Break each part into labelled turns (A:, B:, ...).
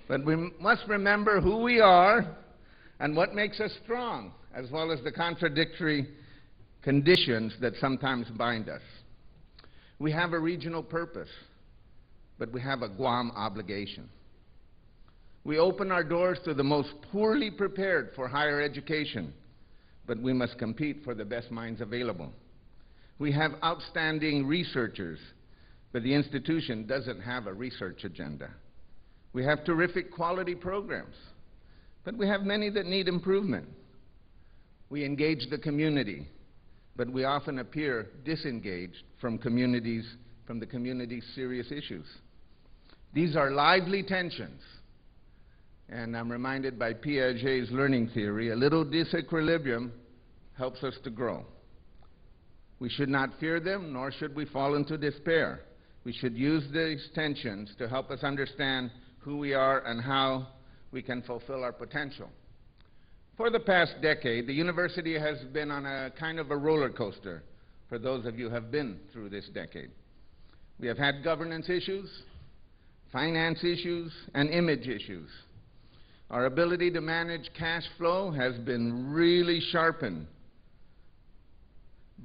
A: But we must remember who we are and what makes us strong, as well as the contradictory conditions that sometimes bind us. We have a regional purpose, but we have a Guam obligation. We open our doors to the most poorly prepared for higher education, but we must compete for the best minds available. We have outstanding researchers, but the institution doesn't have a research agenda. We have terrific quality programs, but we have many that need improvement. We engage the community, but we often appear disengaged from the community's serious issues. These are lively tensions, and I'm reminded by Piaget's learning theory, a little disequilibrium helps us to grow. We should not fear them, nor should we fall into despair. We should use these tensions to help us understand who we are and how we can fulfill our potential. For the past decade, the university has been on a kind of a roller coaster, for those of you who have been through this decade. We have had governance issues, finance issues, and image issues. Our ability to manage cash flow has been really sharpened,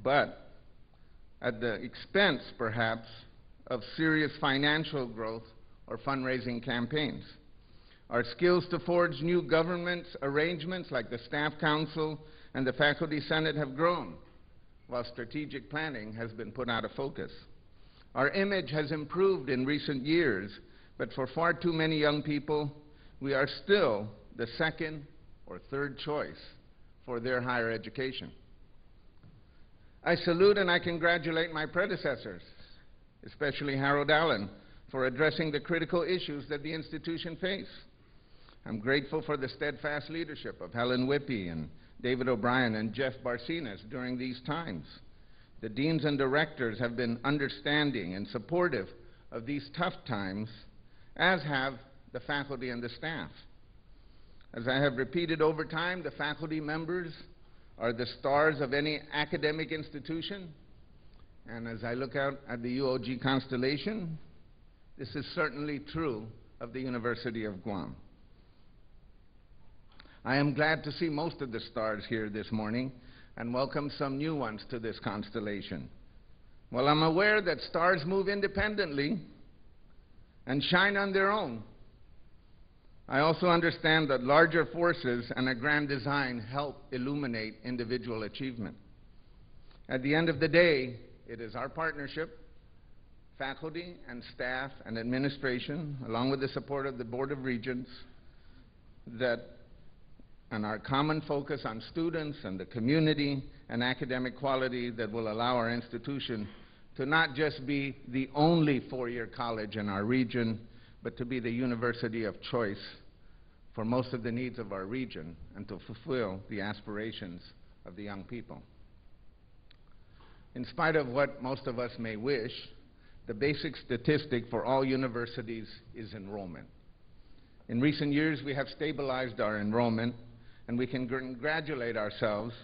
A: but at the expense, perhaps, of serious financial growth or fundraising campaigns. Our skills to forge new government arrangements like the Staff Council and the Faculty Senate have grown, while strategic planning has been put out of focus. Our image has improved in recent years, but for far too many young people, we are still the second or third choice for their higher education. I salute and I congratulate my predecessors, especially Harold Allen, for addressing the critical issues that the institution faced. I'm grateful for the steadfast leadership of Helen Whippy and David O'Brien and Jeff Barcinas during these times. The deans and directors have been understanding and supportive of these tough times, as have the faculty and the staff. As I have repeated over time, the faculty members are the stars of any academic institution, and as I look out at the UOG constellation, this is certainly true of the University of Guam. I am glad to see most of the stars here this morning and welcome some new ones to this constellation. While I'm aware that stars move independently and shine on their own, I also understand that larger forces and a grand design help illuminate individual achievement. At the end of the day, it is our partnership, faculty and staff and administration, along with the support of the Board of Regents, and our common focus on students and the community and academic quality that will allow our institution to not just be the only four-year college in our region, but to be the university of choice for most of the needs of our region and to fulfill the aspirations of the young people. In spite of what most of us may wish, the basic statistic for all universities is enrollment. In recent years, we have stabilized our enrollment, and we can congratulate ourselves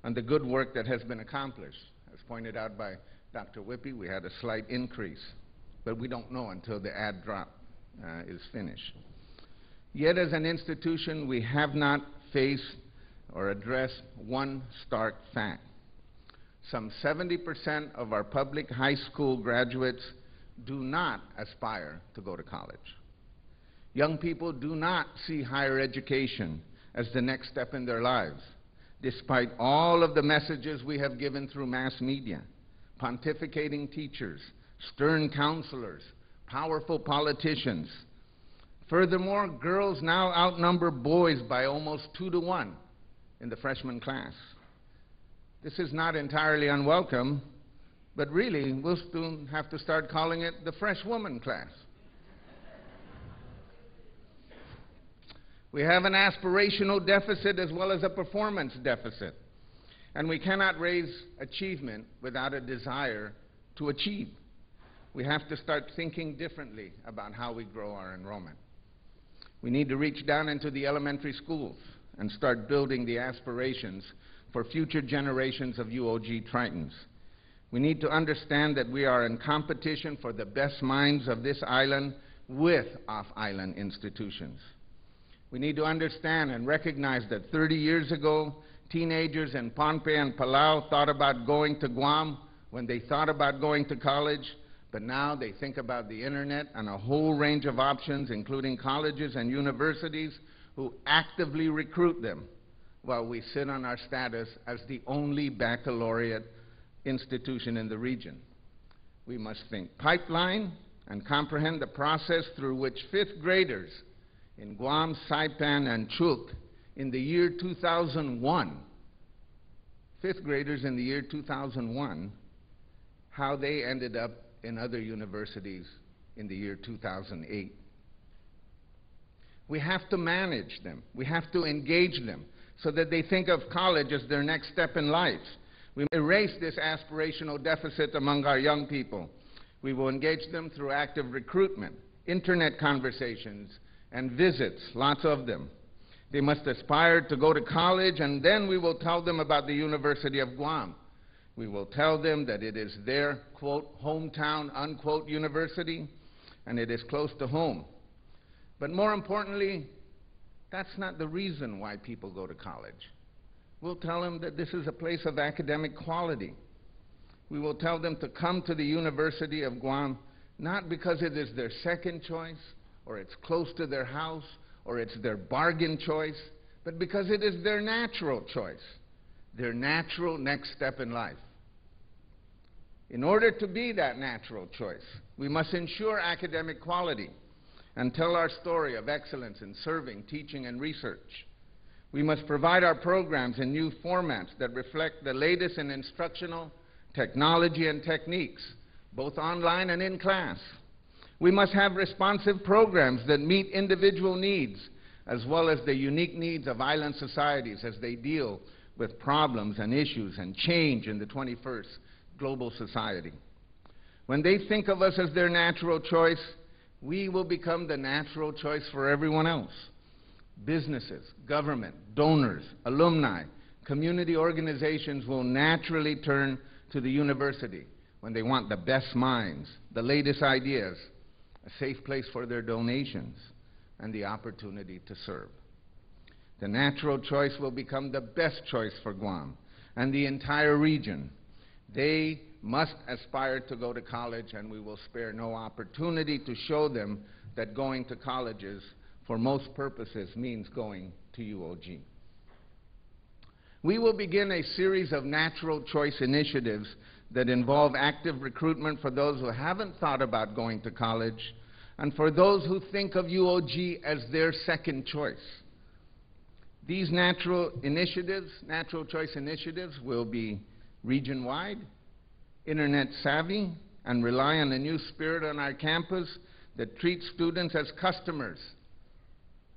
A: on the good work that has been accomplished. As pointed out by Dr. Whippy, we had a slight increase, but we don't know until the ad drop is finished. Yet as an institution, we have not faced or addressed one stark fact. Some 70% of our public high school graduates do not aspire to go to college. Young people do not see higher education as the next step in their lives, despite all of the messages we have given through mass media, pontificating teachers, stern counselors, powerful politicians. Furthermore, girls now outnumber boys by almost 2 to 1 in the freshman class. This is not entirely unwelcome, but really, we'll soon have to start calling it the freshwoman class. We have an aspirational deficit as well as a performance deficit, and we cannot raise achievement without a desire to achieve. We have to start thinking differently about how we grow our enrollment. We need to reach down into the elementary schools and start building the aspirations for future generations of UOG Tritons. We need to understand that we are in competition for the best minds of this island with off-island institutions. We need to understand and recognize that 30 years ago, teenagers in Pohnpei and Palau thought about going to Guam when they thought about going to college, but now they think about the internet and a whole range of options, including colleges and universities who actively recruit them, while we sit on our status as the only baccalaureate institution in the region. We must think pipeline and comprehend the process through which fifth graders in Guam, Saipan, and Chuuk in the year 2001, fifth graders in the year 2001, how they ended up in other universities in the year 2008. We have to manage them. We have to engage them so that they think of college as their next step in life. We erase this aspirational deficit among our young people. We will engage them through active recruitment, internet conversations, and visits, lots of them. They must aspire to go to college, and then we will tell them about the University of Guam. We will tell them that it is their, quote, hometown, unquote, university, and it is close to home. But more importantly, that's not the reason why people go to college. We'll tell them that this is a place of academic quality. We will tell them to come to the University of Guam not because it is their second choice, or it's close to their house, or it's their bargain choice, but because it is their natural choice, their natural next step in life. In order to be that natural choice, we must ensure academic quality and tell our story of excellence in serving, teaching, and research. We must provide our programs in new formats that reflect the latest in instructional technology and techniques, both online and in class. We must have responsive programs that meet individual needs, as well as the unique needs of island societies as they deal with problems and issues and change in the 21st global society. When they think of us as their natural choice, we will become the natural choice for everyone else. Businesses, government, donors, alumni, community organizations will naturally turn to the university when they want the best minds, the latest ideas, a safe place for their donations, and the opportunity to serve. The natural choice will become the best choice for Guam and the entire region. They must aspire to go to college, and we will spare no opportunity to show them that going to colleges for most purposes means going to UOG. We will begin a series of natural choice initiatives that involve active recruitment for those who haven't thought about going to college and for those who think of UOG as their second choice. These natural choice initiatives, will be region-wide, internet savvy, and rely on a new spirit on our campus that treats students as customers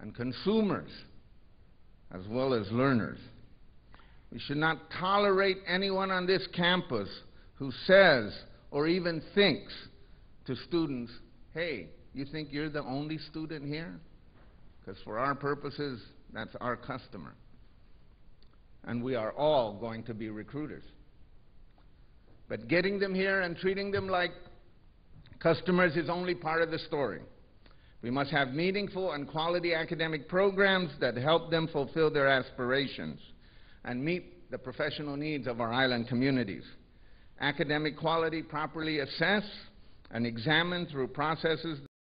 A: and consumers, as well as learners. We should not tolerate anyone on this campus who says or even thinks to students, hey, you think you're the only student here? Because for our purposes, that's our customer. And we are all going to be recruiters. But getting them here and treating them like customers is only part of the story. We must have meaningful and quality academic programs that help them fulfill their aspirations and meet the professional needs of our island communities. Academic quality properly assessed and examined through processes